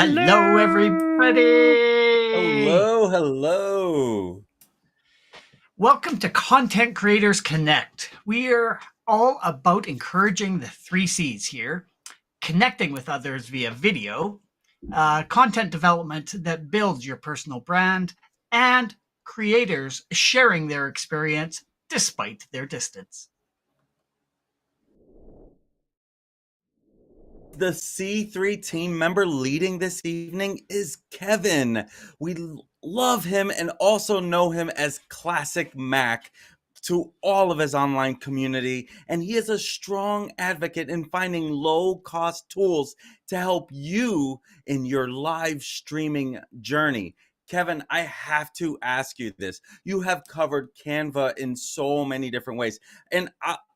Hello, Hello. everybody. Hello, hello. Welcome to Content Creators Connect. We are all about encouraging the three C's here: connecting with others via video, content development that builds your personal brand, and creators sharing their experience despite their distance. The C3 team member leading this evening is Kevin. We love him and also know him as Classic Mac to all of his online community, and he is a strong advocate in finding low cost tools to help you in your live streaming journey. Kevin, I have to ask you this. You have covered Canva in so many different ways, and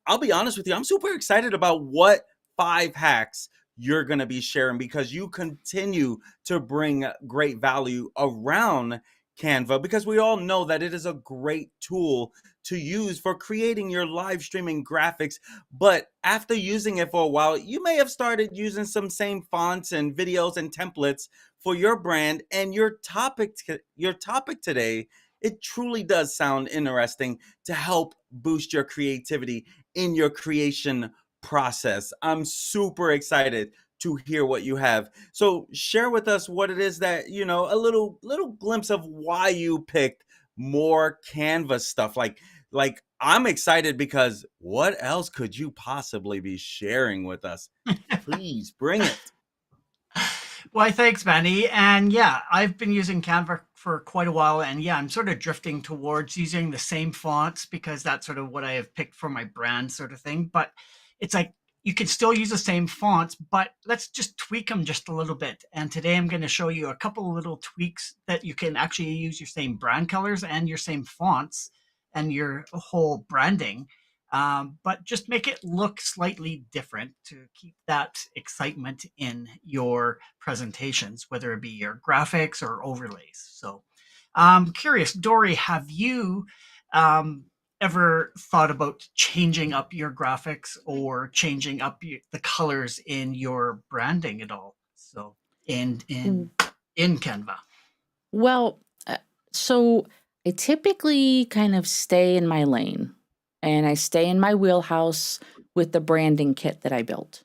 I'll be honest with you, I'm super excited about what 5 hacks you're going to be sharing because you continue to bring great value around Canva, because we all know that it is a great tool to use for creating your live streaming graphics. But after using it for a while, you may have started using some same fonts and videos and templates for your brand, and your topic today, it truly does sound interesting to help boost your creativity in your creation process. I'm super excited to hear what you have. So share with us what it is that, a little glimpse of why you picked more Canvas stuff. Like I'm excited because what else could you possibly be sharing with us? Please bring it. Why, thanks, Manny. And yeah, I've been using Canva for quite a while. And yeah, I'm sort of drifting towards using the same fonts because that's sort of what I have picked for my brand, sort of thing. But it's like you can still use the same fonts, but let's just tweak them just a little bit. And today I'm going to show you a couple of little tweaks that you can actually use your same brand colors and your same fonts and your whole branding, but just make it look slightly different to keep that excitement in your presentations, whether it be your graphics or overlays. So I'm curious, Dory, have you um, ever thought about changing up your graphics or changing up the colors in your branding at all? So in W- in in Canva. Well, uh, so I typically kind of stay in my lane and I stay in my wheelhouse with the branding kit that I built.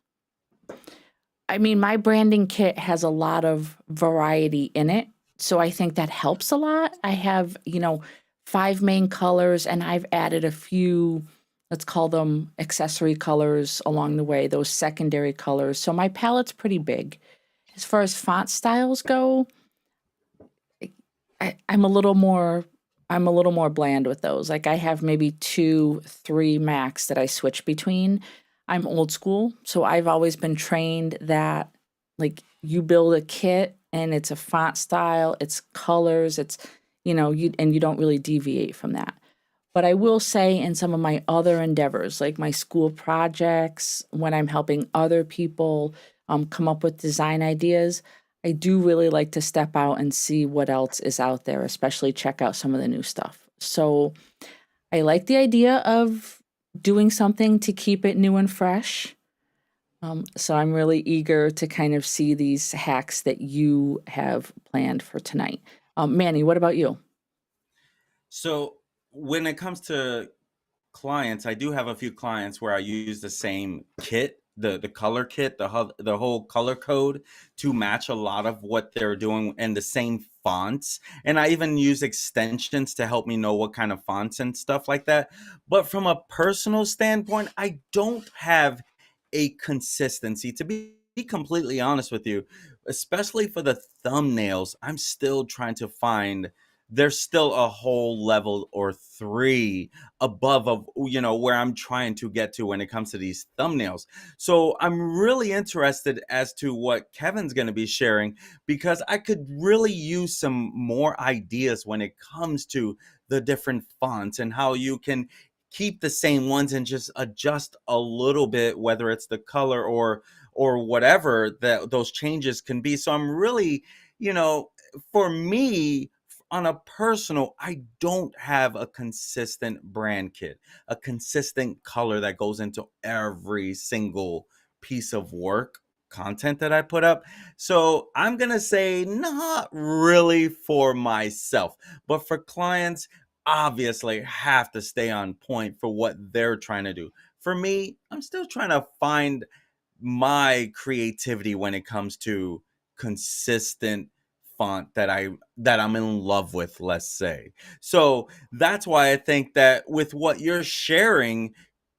I mean, my branding kit has a lot of variety in it. So I think that helps a lot. I have, 5 main colors and I've added a few, let's call them accessory colors along the way, those secondary colors. So my palette's pretty big. As far as font styles go, I'm a little more bland with those. Like I have maybe 2, 3 max that I switch between. I'm old school, so I've always been trained that like you build a kit and it's a font style, it's colors, it's you don't really deviate from that. But I will say in some of my other endeavors, like my school projects, when I'm helping other people come up with design ideas, I do really like to step out and see what else is out there, especially check out some of the new stuff. So I like the idea of doing something to keep it new and fresh. So I'm really eager to kind of see these hacks that you have planned for tonight. Manny, what about you? So when it comes to clients, I do have a few clients where I use the same kit, the color kit, the whole color code to match a lot of what they're doing and the same fonts. And I even use extensions to help me know what kind of fonts and stuff like that. But from a personal standpoint, I don't have a consistency, to be completely honest with you, especially for the thumbnails. I'm still trying to find, there's still a whole level or three above of where I'm trying to get to when it comes to these thumbnails. So I'm really interested as to what Kevin's going to be sharing, because I could really use some more ideas when it comes to the different fonts and how you can keep the same ones and just adjust a little bit, whether it's the color or whatever that those changes can be. So I'm really, you know for me, on a personal, I don't have a consistent brand kit, a consistent color that goes into every single piece of work. content that I put up. So I'm going to say not really for myself, but for clients, obviously have to stay on point for what they're trying to do. For me, I'm still trying to find my creativity when it comes to consistent font that I'm in love with, let's say. So that's why I think that with what you're sharing,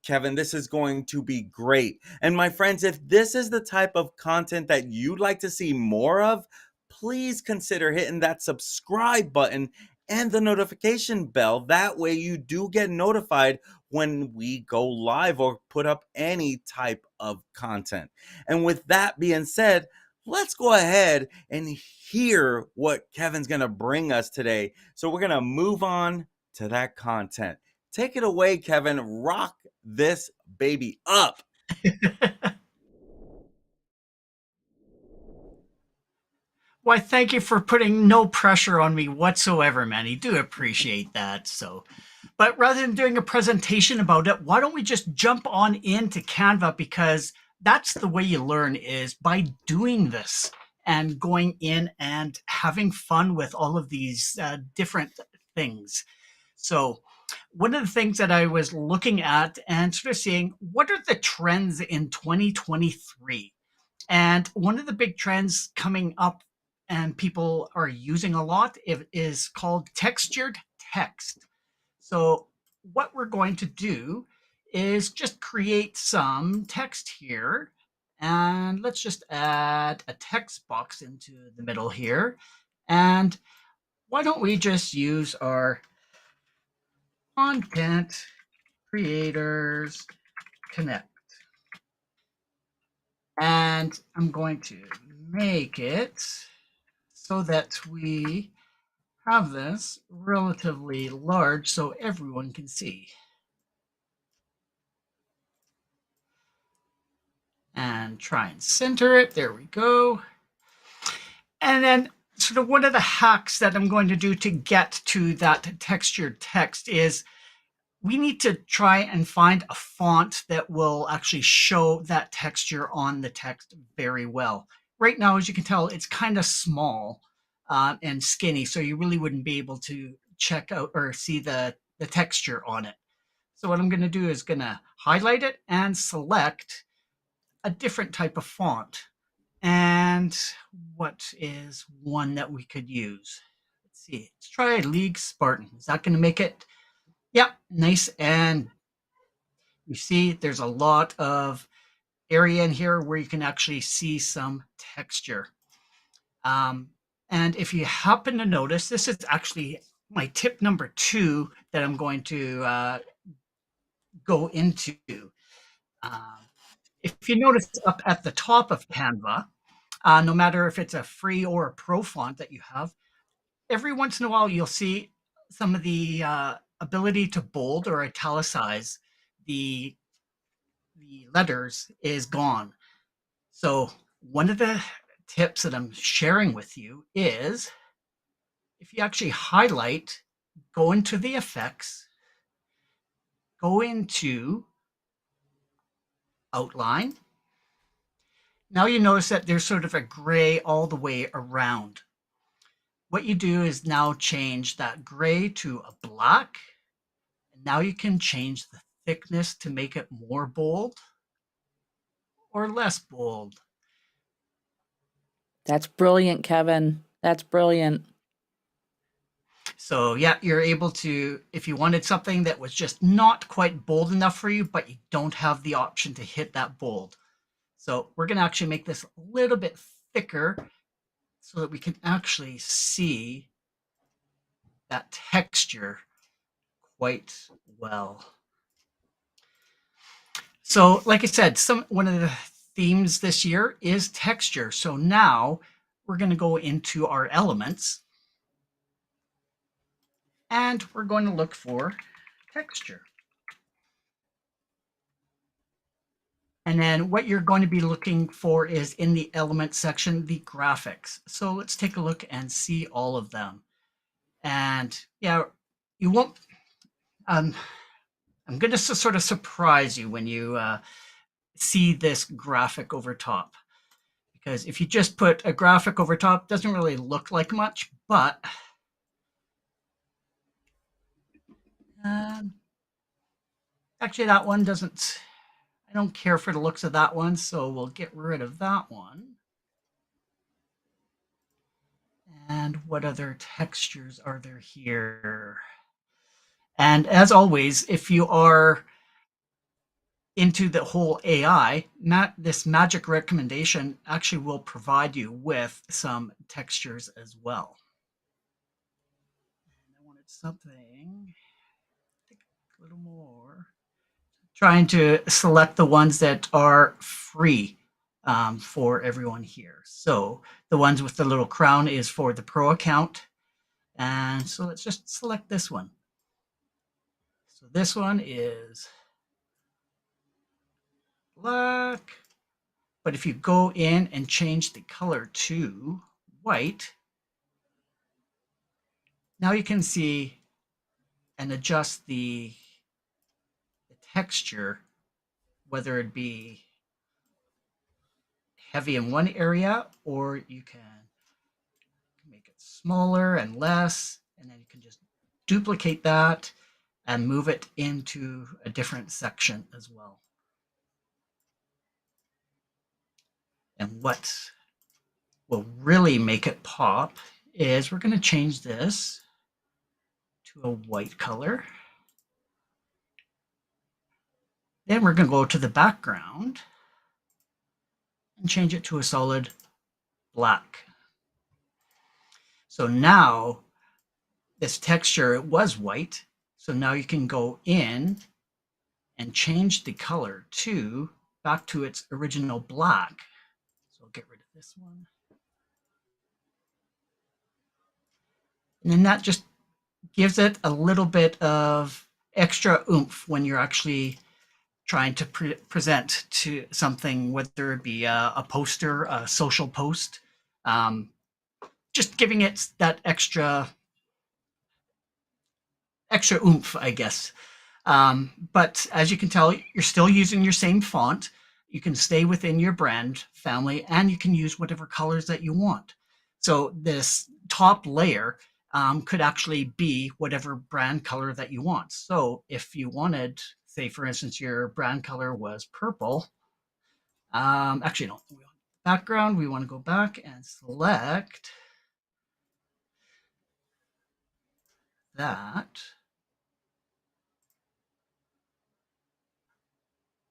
Kevin, this is going to be great. And my friends, if this is the type of content that you'd like to see more of, please consider hitting that subscribe button and the notification bell. That way you do get notified when we go live or put up any type of content. And with that being said, let's go ahead and hear what Kevin's going to bring us today. So we're going to move on to that content. Take it away, Kevin. Rock this baby up. Why, thank you for putting no pressure on me whatsoever, Manny. Do appreciate that. So, but rather than doing a presentation about it, why don't we just jump on into Canva, because that's the way you learn, is by doing this and going in and having fun with all of these different things. So one of the things that I was looking at and sort of seeing, what are the trends in 2023? And one of the big trends coming up and people are using a lot is called textured text. So what we're going to do is just create some text here. And let's just add a text box into the middle here. And why don't we just use our content creators connect? And I'm going to make it so that we have this relatively large so everyone can see. And try and center it. There we go. And then sort of one of the hacks that I'm going to do to get to that textured text is we need to try and find a font that will actually show that texture on the text very well. Right now, as you can tell, it's kind of small and skinny, so you really wouldn't be able to check out or see the texture on it. So what I'm going to do is going to highlight it and select a different type of font. And what is one that we could use? Let's see. Let's try League Spartan. Is that going to make it? Yeah, nice. And you see there's a lot of area in here where you can actually see some texture. And if you happen to notice, this is actually my tip number 2 that I'm going to go into. If you notice up at the top of Canva, no matter if it's a free or a pro font that you have, every once in a while you'll see some of the ability to bold or italicize the letters is gone. So one of the tips that I'm sharing with you is if you actually highlight, go into the effects, go into outline. Now you notice that there's sort of a gray all the way around. What you do is now change that gray to a black. And now you can change the thickness to make it more bold or less bold. That's brilliant, Kevin. That's brilliant. So yeah, you're able to, if you wanted something that was just not quite bold enough for you, but you don't have the option to hit that bold. So we're going to actually make this a little bit thicker so that we can actually see that texture quite well. So like I said, one of the themes this year is texture. So now we're going to go into our elements and we're going to look for texture. And then what you're going to be looking for is in the element section, the graphics. So let's take a look and see all of them. And yeah, you won't, I'm going to sort of surprise you when you see this graphic over top. because if you just put a graphic over top, it doesn't really look like much, but actually that one doesn't, I don't care for the looks of that one, so we'll get rid of that one. And what other textures are there here? And as always, if you are into the whole AI, this magic recommendation actually will provide you with some textures as well. And I wanted something, I think a little more. Trying to select the ones that are free for everyone here. So the ones with the little crown is for the pro account. And so let's just select this one. So this one is black. But if you go in and change the color to white, now you can see and adjust the texture, whether it be heavy in one area, or you can make it smaller and less, and then you can just duplicate that and move it into a different section as well. And what will really make it pop is we're going to change this to a white color. Then we're going to go to the background and change it to a solid black. So now this texture, it was white. So now you can go in and change the color to back to its original black. So I'll get rid of this one. And then that just gives it a little bit of extra oomph when you're actually trying to present to something, whether it be a poster, a social post, just giving it that extra oomph, I guess. But as you can tell, you're still using your same font. You can stay within your brand family, and you can use whatever colors that you want. So this top layer could actually be whatever brand color that you want. So if you wanted, say for instance, your brand color was purple, actually no, background, we want to go back and select that.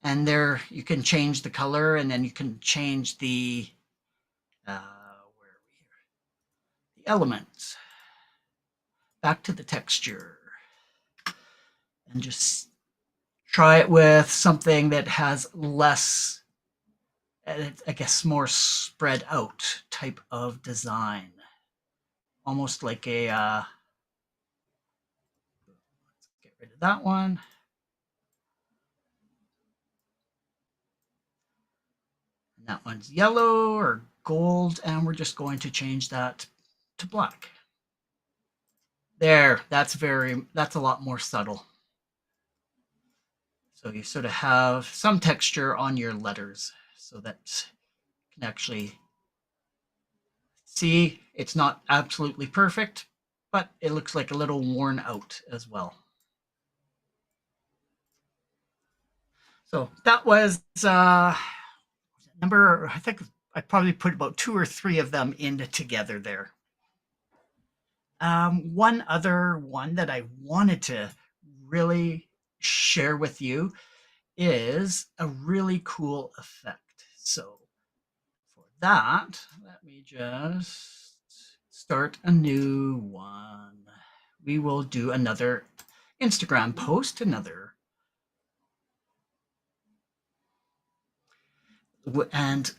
And there you can change the color, and then you can change the where are we here? The elements. Back to the texture. And just try it with something that has less, I guess, more spread out type of design. Almost like a, let's get rid of that one. And that one's yellow or gold, and we're just going to change that to black. There, that's a lot more subtle. So you sort of have some texture on your letters so that you can actually see it's not absolutely perfect, but it looks like a little worn out as well. So that was number, I think I probably put about 2 or 3 of them in together there. One other one that I wanted to really share with you is a really cool effect. So for that, let me just start a new one. We will do another Instagram post, and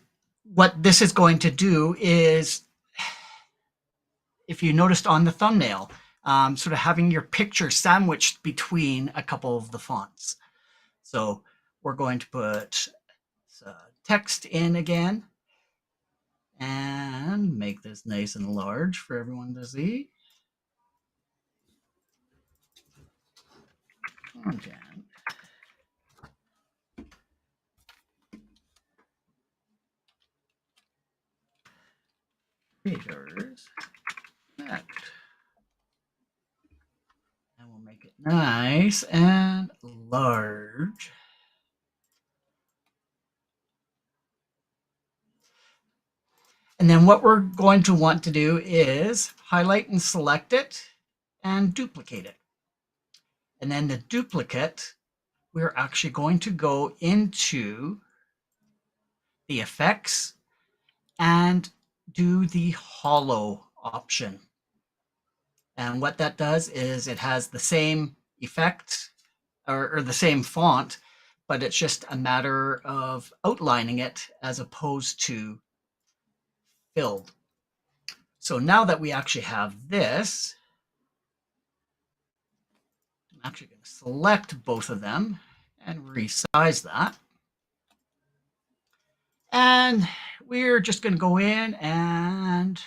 what this is going to do is, if you noticed on the thumbnail, sort of having your picture sandwiched between a couple of the fonts. So we're going to put text in again and make this nice and large for everyone to see. Okay. creators connect. And we'll make it nice and large. And then what we're going to want to do is highlight and select it and duplicate it. And then the duplicate, we're actually going to go into the effects and do the hollow option. And what that does is it has the same effect or the same font, but it's just a matter of outlining it as opposed to filled. So now that we actually have this, I'm actually going to select both of them and resize that. And we're just going to go in and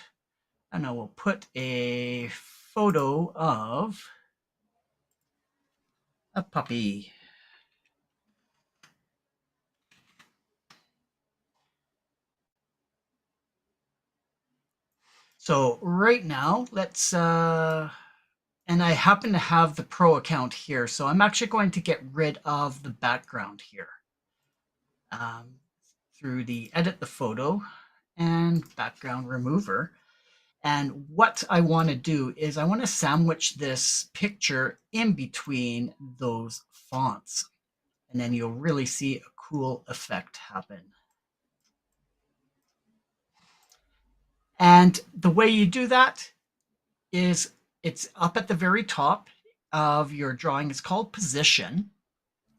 I don't know, we'll put a photo of a puppy. So right now, let's, and I happen to have the pro account here. So I'm actually going to get rid of the background here through the edit the photo and background remover. And what I want to do is I want to sandwich this picture in between those fonts. And then you'll really see a cool effect happen. And the way you do that is it's up at the very top of your drawing. It's called position.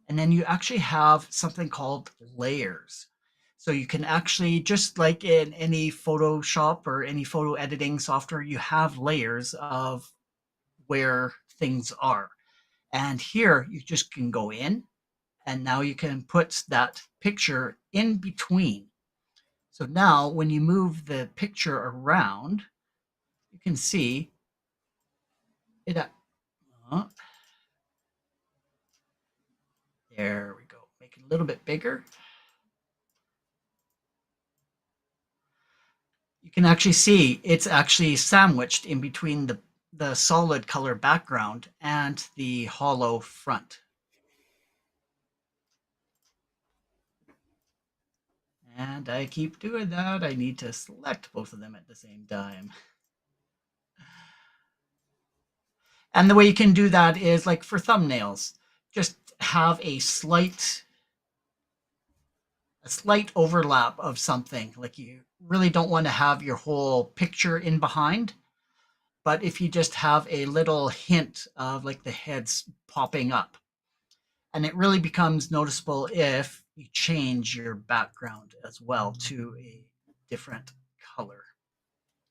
And then you actually have something called layers. So you can actually, just like in any Photoshop or any photo editing software, you have layers of where things are. And here you just can go in and now you can put that picture in between. So now when you move the picture around, you can see it. There we go. Make it a little bit bigger. You can actually see it's actually sandwiched in between the solid color background and the hollow front. And I keep doing that. I need to select both of them at the same time. And the way you can do that is like for thumbnails, just have a slight overlap of something. Like you really don't want to have your whole picture in behind. But if you just have a little hint of like the heads popping up, and it really becomes noticeable if you change your background as well to a different color.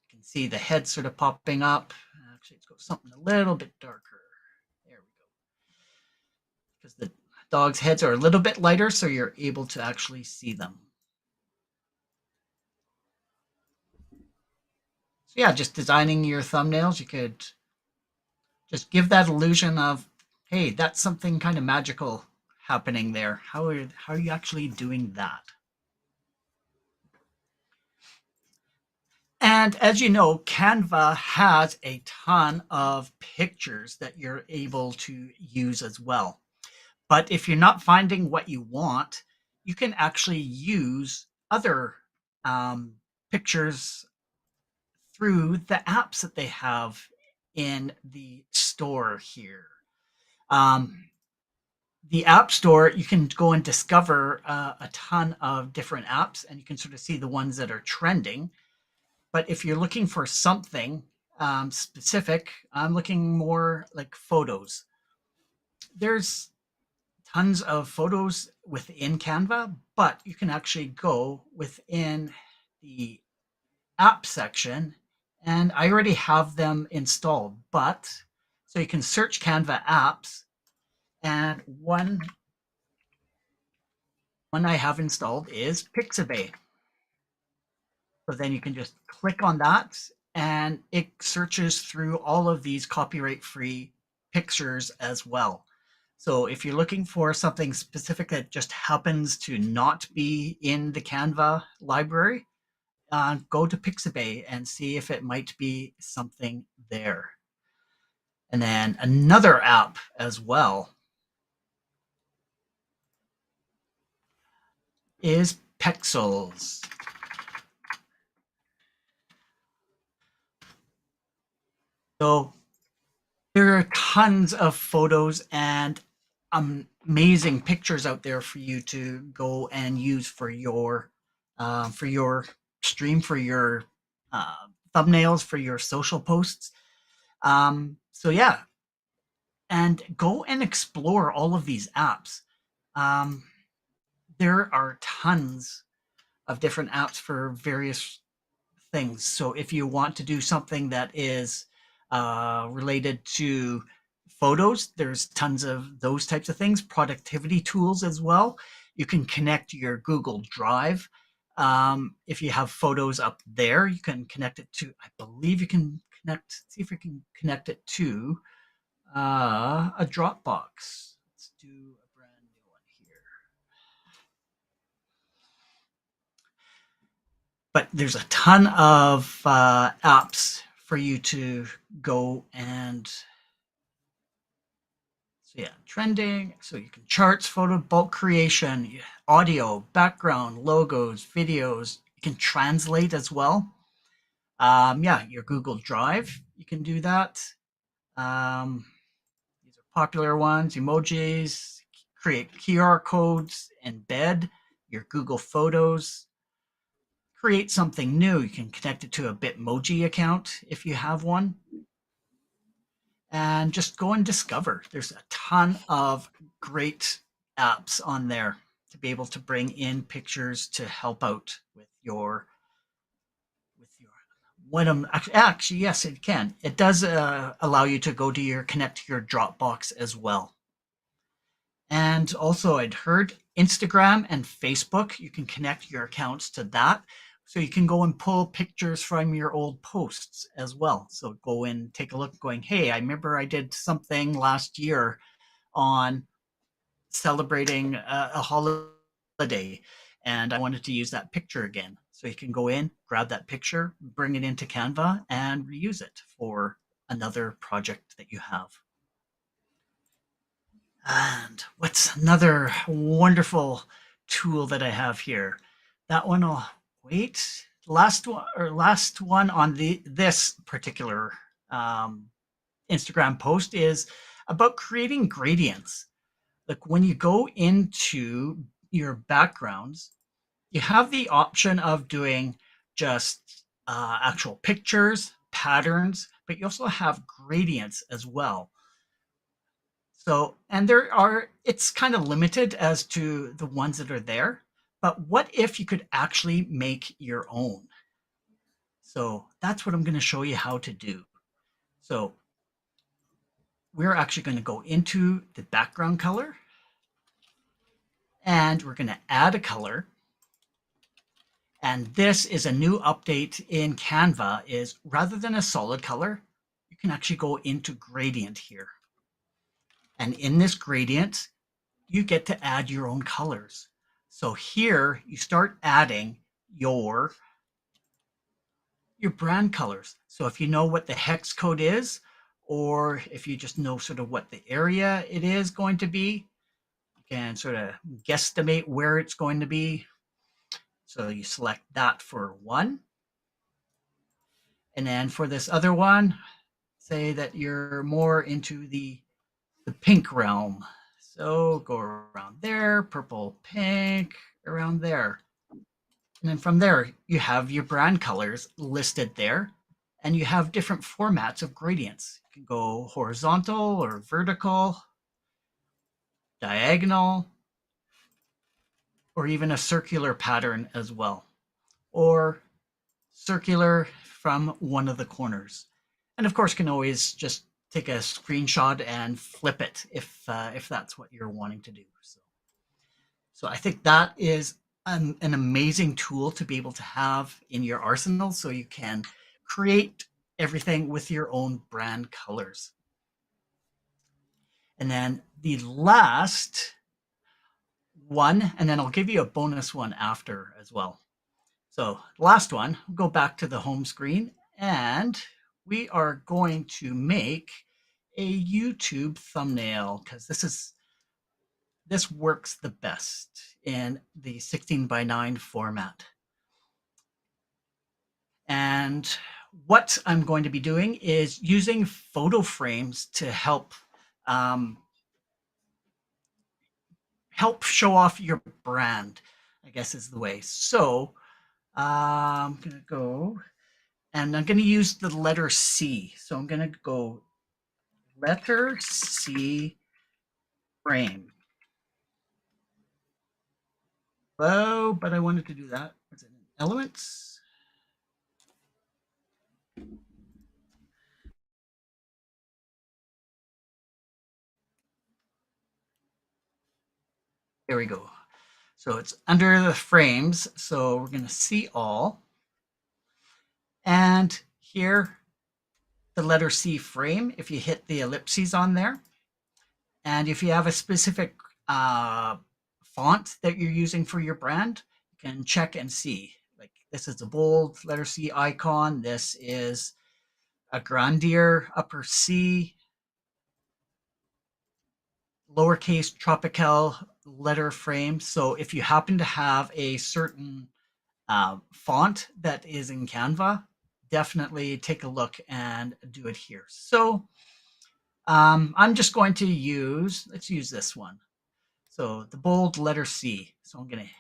You can see the head sort of popping up. Actually, let's go something a little bit darker. There we go. Because the dog's heads are a little bit lighter, so you're able to actually see them. So yeah, just designing your thumbnails, you could just give that illusion of, hey, that's something kind of magical happening there. How are you actually doing that? And as you know, Canva has a ton of pictures that you're able to use as well. But if you're not finding what you want, you can actually use other pictures through the apps that they have in the store here. The App Store, you can go and discover a ton of different apps, and you can sort of see the ones that are trending. But if you're looking for something specific, I'm looking more like photos. There's tons of photos within Canva, but you can actually go within the app section, and I already have them installed. But so you can search Canva apps, and one I have installed is Pixabay. So then you can just click on that and it searches through all of these copyright-free pictures as well. So if you're looking for something specific that just happens to not be in the Canva library, go to Pixabay and see if it might be something there. And then another app as well is Pexels. So there are tons of photos and amazing pictures out there for you to go and use for your stream, for your thumbnails, for your social posts. So yeah, and go and explore all of these apps. Um, there are tons of different apps for various things. So if you want to do something that is related to photos, there's tons of those types of things, productivity tools as well. You can connect your Google Drive. If you have photos up there, you can connect it to, I believe you can connect, see if we can connect it to a Dropbox. Let's do a brand new one here. But there's a ton of apps for you to go and so yeah, trending. So you can charts, photo, bulk creation, audio, background, logos, videos. You can translate as well. Yeah, your Google Drive, you can do that. These are popular ones, emojis, create QR codes, embed your Google Photos, create something new. You can connect it to a Bitmoji account if you have one. And just go and discover. There's a ton of great apps on there to be able to bring in pictures to help out with your when I'm actually yes, it can. It does allow you to go to your connect to your Dropbox as well. And also, I'd heard Instagram and Facebook, you can connect your accounts to that. So you can go and pull pictures from your old posts as well. So go and take a look going, hey, I remember I did something last year on celebrating a holiday and I wanted to use that picture again. So you can go in, grab that picture, bring it into Canva and reuse it for another project that you have. And what's another wonderful tool that I have here? That one will wait. Last one on this particular Instagram post is about creating gradients. Like when you go into your backgrounds, you have the option of doing just actual pictures, patterns, but you also have gradients as well. So, and it's kind of limited as to the ones that are there, but what if you could actually make your own? So that's what I'm going to show you how to do. So we're actually going to go into the background color and we're going to add a color. And this is a new update in Canva is rather than a solid color, you can actually go into gradient here. And in this gradient, you get to add your own colors. So here you start adding your brand colors. So if you know what the hex code is, or if you just know sort of what the area it is going to be, you can sort of guesstimate where it's going to be. So you select that for one. And then for this other one, say that you're more into the pink realm. So go around there, purple, pink, around there. And then from there, you have your brand colors listed there, and you have different formats of gradients. You can go horizontal or vertical, diagonal, or even a circular pattern as well, or circular from one of the corners. And of course, you can always just take a screenshot and flip it if that's what you're wanting to do. So I think that is an amazing tool to be able to have in your arsenal so you can create everything with your own brand colors. And then the last one, and then I'll give you a bonus one after as well. So last one, we'll go back to the home screen and we are going to make a YouTube thumbnail because this works the best in the 16:9 format. And what I'm going to be doing is using photo frames to help help show off your brand, I guess is the way. So I'm going to go and I'm going to use the letter C. So I'm going to go letter C frame. Oh, but I wanted to do that. What's it in? Elements. There we go. So it's under the frames. So we're going to see all. And here, the letter C frame, if you hit the ellipses on there, and if you have a specific font that you're using for your brand, you can check and see. Like this is a bold letter C icon. This is a grandier upper C, lowercase tropical letter frame. So if you happen to have a certain font that is in Canva, definitely take a look and do it here. So I'm just going to let's use this one. So the bold letter C. So I'm going to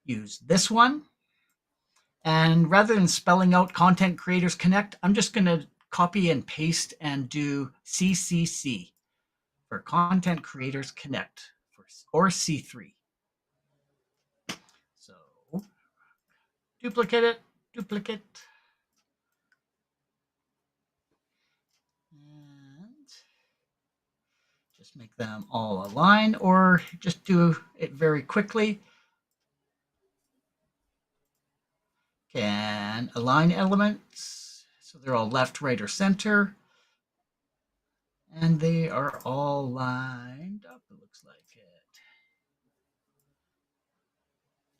use this one. And rather than spelling out Content Creators Connect, I'm just going to copy and paste and do CCC for Content Creators Connect or C3. So duplicate it, duplicate. And just make them all align or just do it very quickly. Can align elements so they're all left, right, or center. And they are all lined up, it looks like it.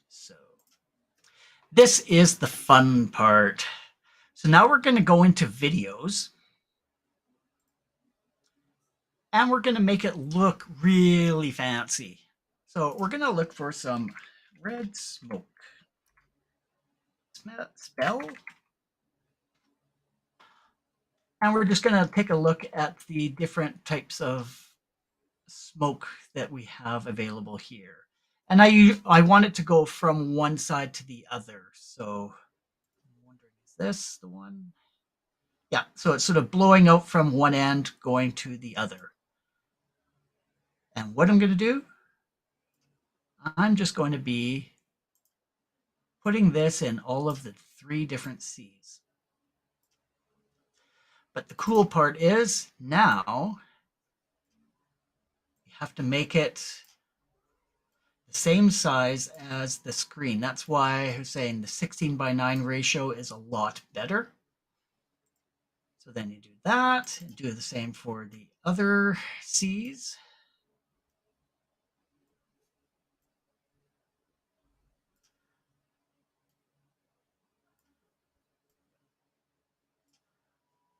So this is the fun part. So now we're going to go into videos and we're going to make it look really fancy. So we're going to look for some red smoke. Spell. And we're just going to take a look at the different types of smoke that we have available here. And I want it to go from one side to the other. So I'm wondering, is this the one? Yeah, so it's sort of blowing out from one end, going to the other. And what I'm going to do, I'm just going to be putting this in all of the 3 different C's. But the cool part is now you have to make it the same size as the screen. That's why I was saying the 16:9 ratio is a lot better. So then you do that and do the same for the other C's.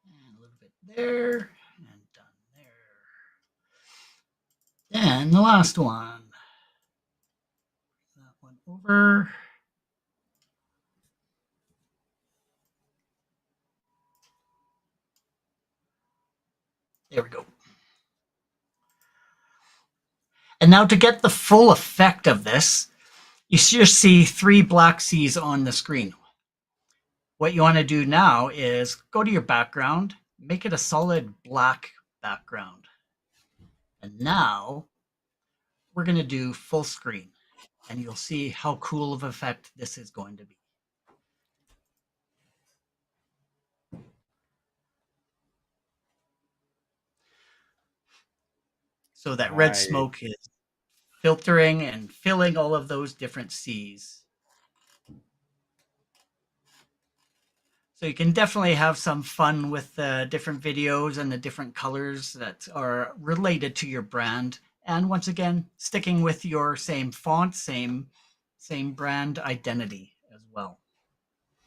And a little bit there and done there. Then the last one. That one over. There we go. And now to get the full effect of this, you just see 3 black C's on the screen. What you want to do now is go to your background, make it a solid black background. And now we're going to do full screen and you'll see how cool of effect this is going to be. So that red smoke is filtering and filling all of those different C's. So you can definitely have some fun with the different videos and the different colors that are related to your brand. And once again, sticking with your same font, same brand identity as well.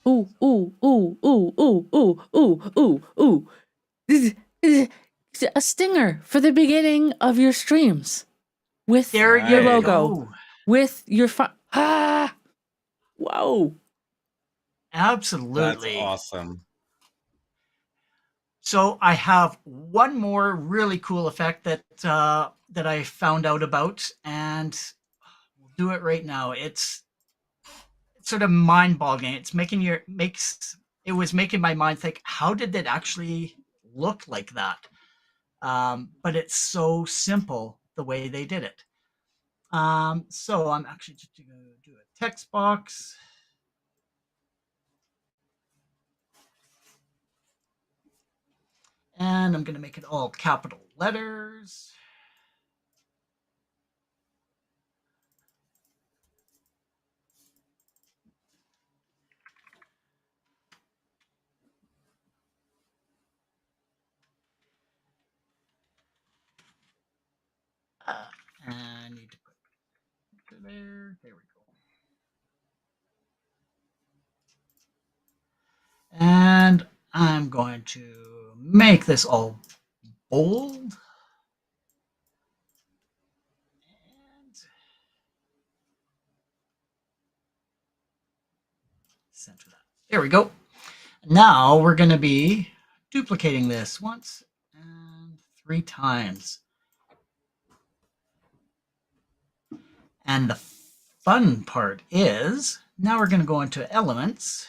ooh, ooh, ooh, ooh, ooh, ooh, ooh, ooh, ooh. A stinger for the beginning of your streams with There your you Nice. logo, go. with your whoa. That's Absolutely. awesome. So I have one more really cool effect that I found out about, and we'll do it right now. It's sort of mind-boggling. It was making my mind think, how did it actually look like that? But it's so simple the way they did it. So I'm actually just going to do a text box. And I'm going to make it all capital letters. And I need to put there. There we go. And I'm going to make this all bold. And center that. There we go. Now we're going to be duplicating this once and 3 times. And the fun part is now we're going to go into elements.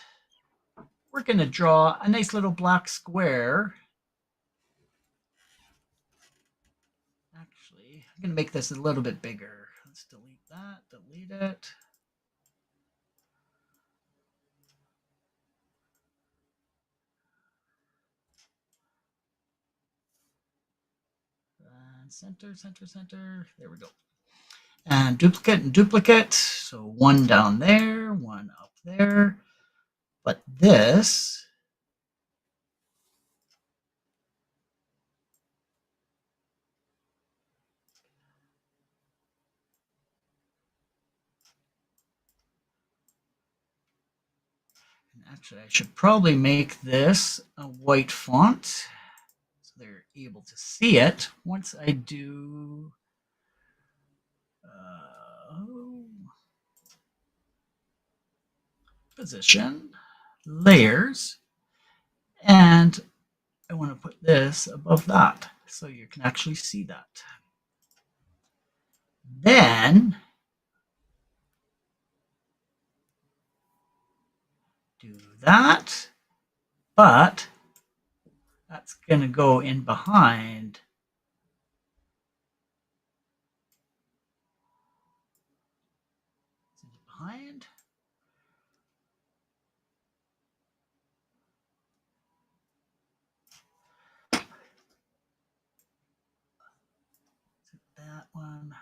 We're going to draw a nice little black square. Actually, I'm going to make this a little bit bigger. Let's delete that, delete it. And center, center, center. There we go. And duplicate. So one down there, one up there. But this actually, I should probably make this a white font so they're able to see it once I do. Position, layers, and I want to put this above that so you can actually see that. Then do that, but that's going to go in behind. Is it behind? Is it that one?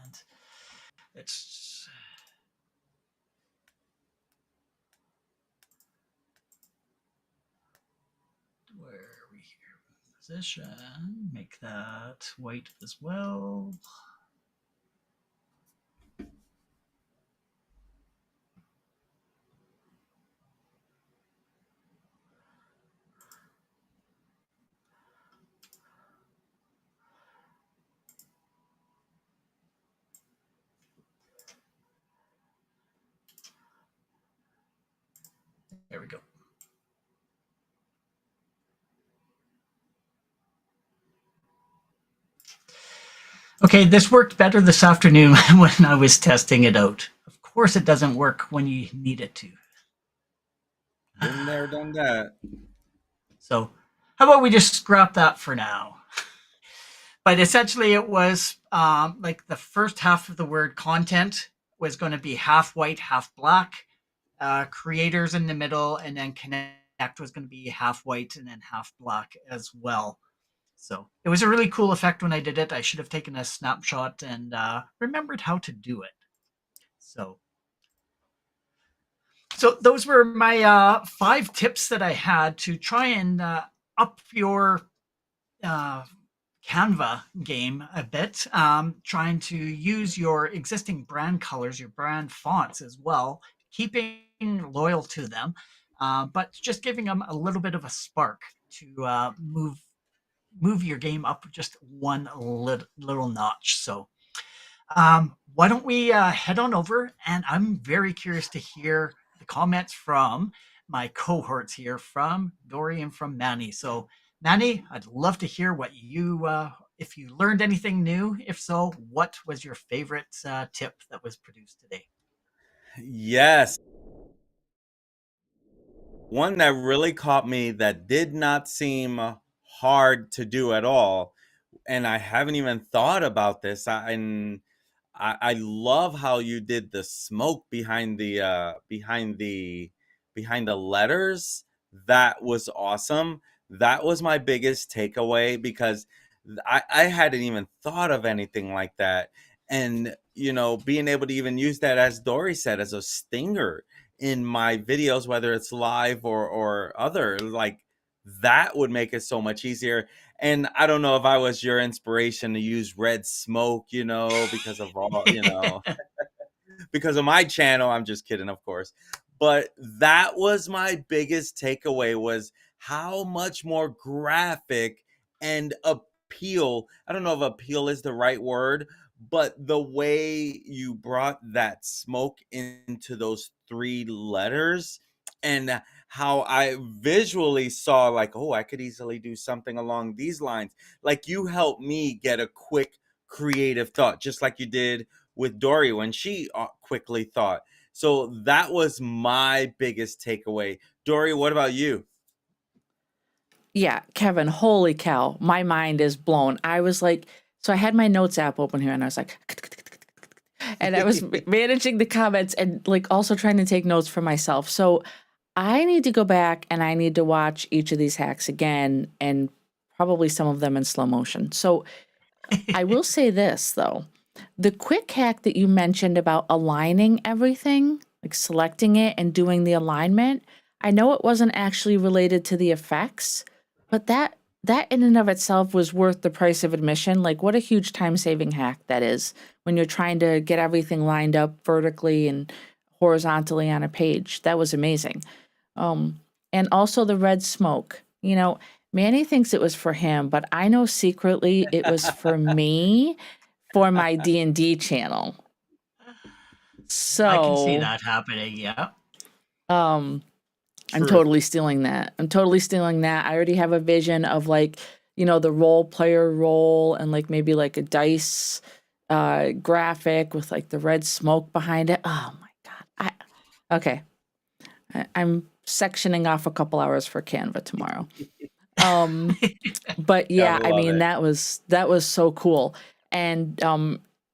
And it's where are we here? Position, make that white as well. There we go. Okay, this worked better this afternoon when I was testing it out. Of course, it doesn't work when you need it to. Been there, done that. So, how about we just scrap that for now? But essentially, it was like the first half of the word content was going to be half white, half black. Creators in the middle, and then connect was going to be half white and then half black as well. So it was a really cool effect when I did it. I should have taken a snapshot and remembered how to do it. So those were my 5 tips that I had to try and up your Canva game a bit, trying to use your existing brand colors, your brand fonts as well, keeping loyal to them, but just giving them a little bit of a spark to move your game up just one little notch. So why don't we head on over? And I'm very curious to hear the comments from my cohorts here, from Dory and from Manny. So, Manny, I'd love to hear what if you learned anything new. If so, what was your favorite tip that was produced today? Yes. One that really caught me that did not seem hard to do at all, and I haven't even thought about this. I love how you did the smoke behind the letters. That was awesome. That was my biggest takeaway because I hadn't even thought of anything like that. And being able to even use that, as Dory said, as a stinger in my videos, whether it's live or other, like, that would make it so much easier. And I don't know if I was your inspiration to use red smoke, because of all, because of my channel. I'm just kidding, of course. But that was my biggest takeaway, was how much more graphic and appeal. I don't know if appeal is the right word, but the way you brought that smoke into those three letters, and how I visually saw, like, oh, I could easily do something along these lines. Like, you helped me get a quick creative thought, just like you did with Dory when she quickly thought. So that was my biggest takeaway. Dory, what about you? Yeah, Kevin, holy cow. My mind is blown. I was like, so I had my notes app open here and I was like, and I was managing the comments and like also trying to take notes for myself. So I need to go back and I need to watch each of these hacks again and probably some of them in slow motion. So I will say this though. The quick hack that you mentioned about aligning everything, like selecting it and doing the alignment, I know it wasn't actually related to the effects, but that in and of itself was worth the price of admission. Like, what a huge time-saving hack that is when you're trying to get everything lined up vertically and horizontally on a page. That was amazing. And also the red smoke. Manny thinks it was for him, but I know secretly it was for me for my D&D channel. I can see So, that happening. Yeah. I'm Truth. totally stealing that. I already have a vision of like, the role player role and like maybe like a dice graphic with like the red smoke behind it. Oh my God. Okay. I'm sectioning off a couple hours for Canva tomorrow. But yeah, Gotta I love mean it. that was so cool. And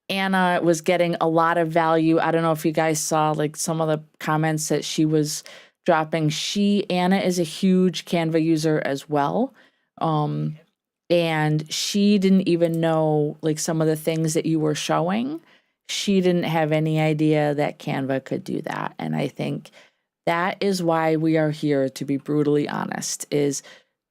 Anna was getting a lot of value. I don't know if you guys saw like some of the comments that she was dropping. Anna is a huge Canva user as well. And she didn't even know like some of the things that you were showing. She didn't have any idea that Canva could do that. And I think that is why we are here, to be brutally honest, is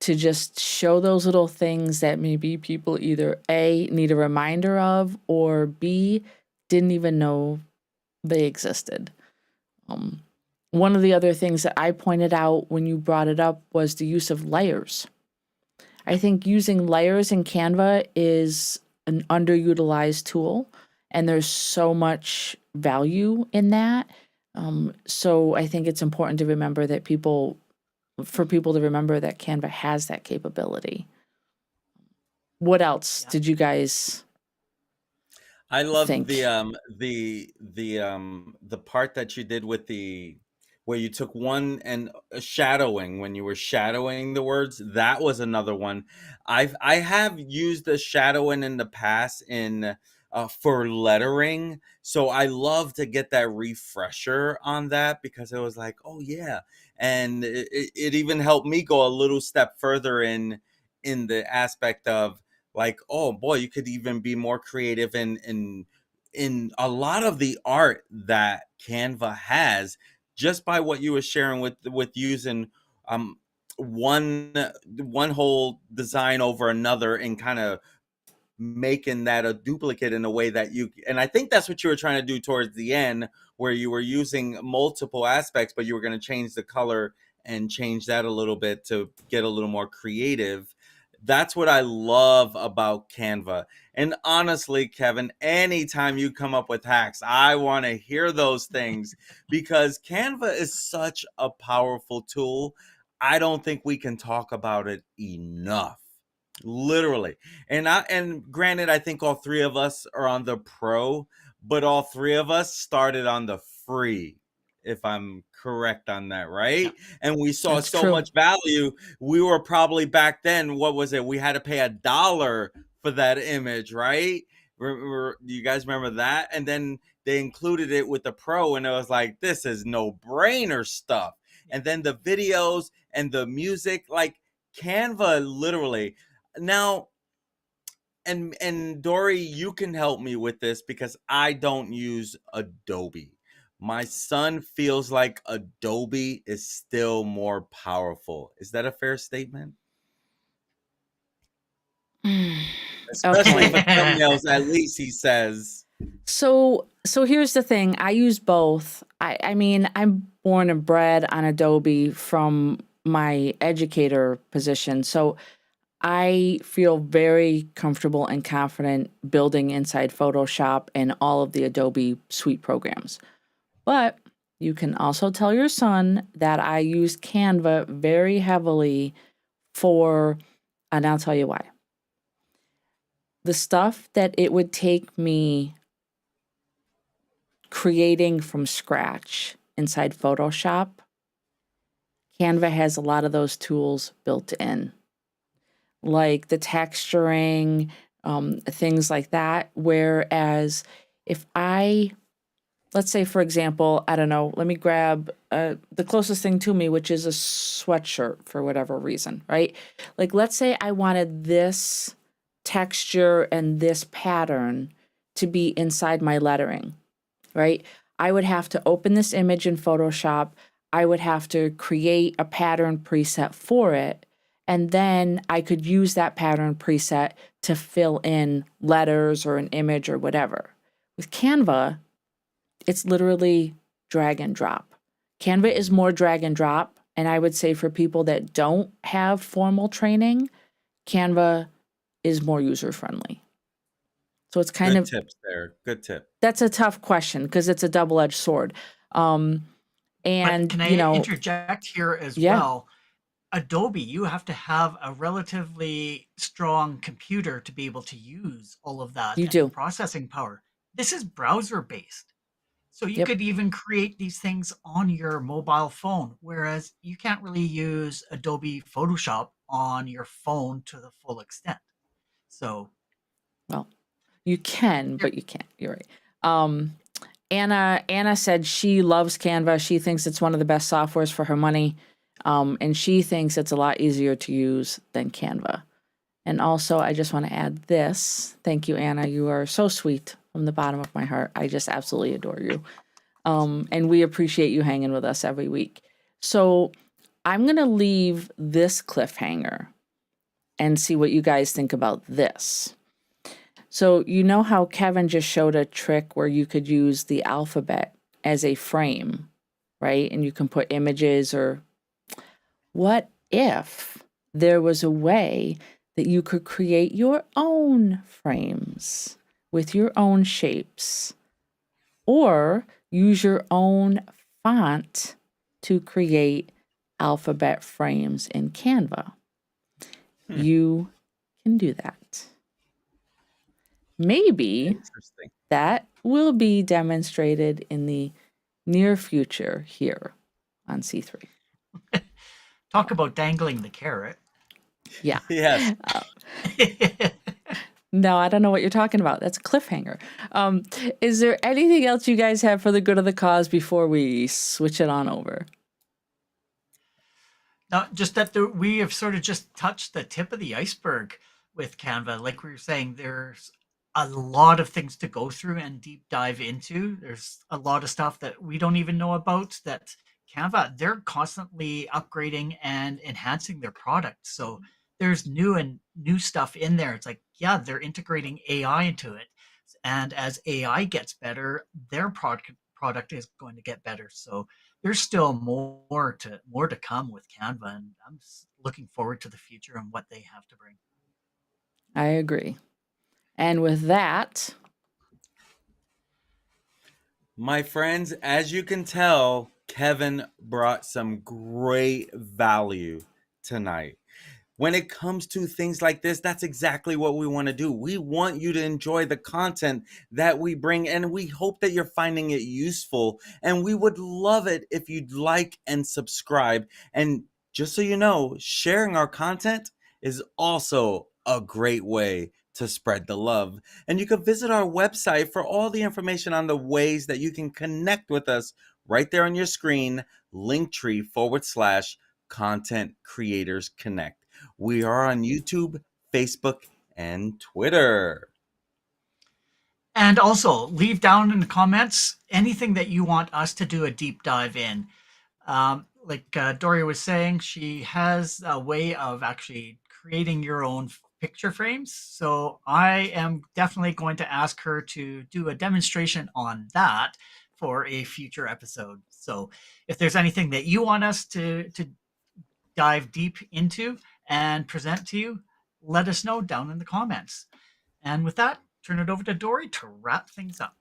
to just show those little things that maybe people either A, need a reminder of, or B, didn't even know they existed. One of the other things that I pointed out when you brought it up was the use of layers. I think using layers in Canva is an underutilized tool, and there's so much value in that. So I think it's important to remember that for people to remember that Canva has that capability. What else Yeah. did you guys I love think? the part that you did with where you took one and shadowing, when you were shadowing the words. That was another one. I have used the shadowing in the past in for lettering, so I love to get that refresher on that, because it was like, oh yeah. And it even helped me go a little step further in the aspect of, like, oh boy, you could even be more creative in a lot of the art that Canva has, just by what you were sharing with using um one whole design over another, and kind of making that a duplicate in a way that and I think that's what you were trying to do towards the end, where you were using multiple aspects, but you were going to change the color and change that a little bit to get a little more creative. That's what I love about Canva. And honestly, Kevin, anytime you come up with hacks, I want to hear those things because Canva is such a powerful tool. I don't think we can talk about it enough. Literally. And granted, I think all three of us are on the pro, but all three of us started on the free, if I'm correct on that, right? Yeah. And we saw That's so true. much value. We were probably back then, what was it? We had to pay $1 for that image, right? Do you guys remember that? And then they included it with the pro, and it was like, this is no-brainer stuff. And then the videos and the music, like Canva, literally. Now, and Dory, you can help me with this because I don't use Adobe. My son feels like Adobe is still more powerful. Is that a fair statement? Especially for Okay. thumbnails, at least he says. So here's the thing. I use both. I mean, I'm born and bred on Adobe from my educator position. So I feel very comfortable and confident building inside Photoshop and all of the Adobe suite programs. But you can also tell your son that I use Canva very heavily for, and I'll tell you why. The stuff that it would take me creating from scratch inside Photoshop, Canva has a lot of those tools built in, like the texturing, things like that. Whereas if let's say, for example, I don't know, let me grab the closest thing to me, which is a sweatshirt for whatever reason, right? Like, let's say I wanted this texture and this pattern to be inside my lettering, right? I would have to open this image in Photoshop. I would have to create a pattern preset for it. And then I could use that pattern preset to fill in letters or an image or whatever. With Canva, it's literally drag and drop. Canva is more drag and drop. And I would say for people that don't have formal training, Canva is more user friendly. So it's kind Good of tips there. Good tip. that's a tough question because it's a double-edged sword. But And can I you know, interject here as yeah, well? Adobe, you have to have a relatively strong computer to be able to use all of that you and the do. processing power. This is browser based. So you Yep, could even create these things on your mobile phone, whereas you can't really use Adobe Photoshop on your phone to the full extent. So well, you can, you're but you can't. You're right. Um, Anna said she loves Canva. She thinks it's one of the best softwares for her money. And she thinks it's a lot easier to use than Canva. And also, I just want to add this. Thank you, Anna. You are so sweet from the bottom of my heart. I just absolutely adore you. And we appreciate you hanging with us every week. So I'm going to leave this cliffhanger and see what you guys think about this. So, you know how Kevin just showed a trick where you could use the alphabet as a frame, right? And you can put images or what if there was a way that you could create your own frames with your own shapes or use your own font to create alphabet frames in Canva? You can do that. Maybe Interesting. that will be demonstrated in the near future here on C3. talk about dangling the carrot. Yeah. Yes. No, I don't know what you're talking about. That's a cliffhanger. Is there anything else you guys have for the good of the cause before we switch it on over? Not just that we have sort of just touched the tip of the iceberg with Canva. Like we were saying, there's a lot of things to go through and deep dive into. There's a lot of stuff that we don't even know about that Canva, they're constantly upgrading and enhancing their product. So there's new stuff in there. It's like, yeah, they're integrating AI into it. And as AI gets better, their product is going to get better. So there's still more to come with Canva, and I'm looking forward to the future and what they have to bring. I agree. And with that, My friends, as you can tell, Kevin brought some great value tonight. When it comes to things like this, that's exactly what we want to do. We want you to enjoy the content that we bring, and we hope that you're finding it useful. And we would love it if you'd like and subscribe. And just so you know, sharing our content is also a great way to spread the love. And you can visit our website for all the information on the ways that you can connect with us right there on your screen, linktree/content creators connect. We are on YouTube, Facebook, and Twitter. And also, leave down in the comments anything that you want us to do a deep dive in. Like Dory was saying, she has a way of actually creating your own picture frames. So I am definitely going to ask her to do a demonstration on that for a future episode. So if there's anything that you want us to dive deep into and present to you, let us know down in the comments. And with that, turn it over to Dory to wrap things up.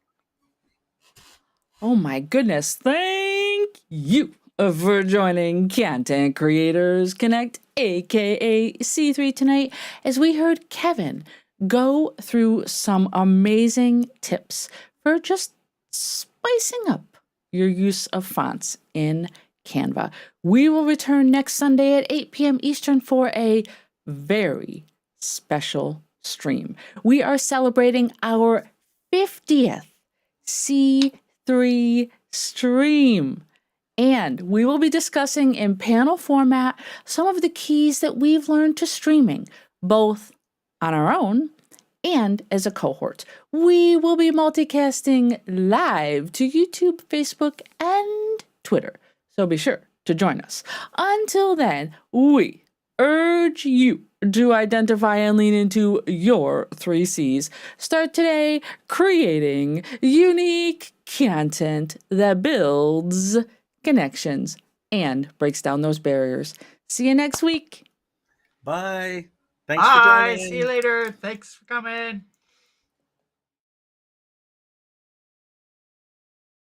oh my goodness, thank you for joining Content Creators Connect, aka C3, tonight, as we heard Kevin go through some amazing tips for just spicing up your use of fonts in Canva. We will return next Sunday at 8 p.m. Eastern for a very special stream. We are celebrating our 50th C3 stream. And we will be discussing in panel format some of the keys that we've learned to streaming, both on our own and as a cohort. We will be multicasting live to YouTube, Facebook, and Twitter. So be sure to join us. Until then, we urge you to identify and lean into your 3 C's. Start today creating unique content that builds connections and breaks down those barriers. See you next week. Bye. Thanks for Bye. joining. See you later. Thanks for coming.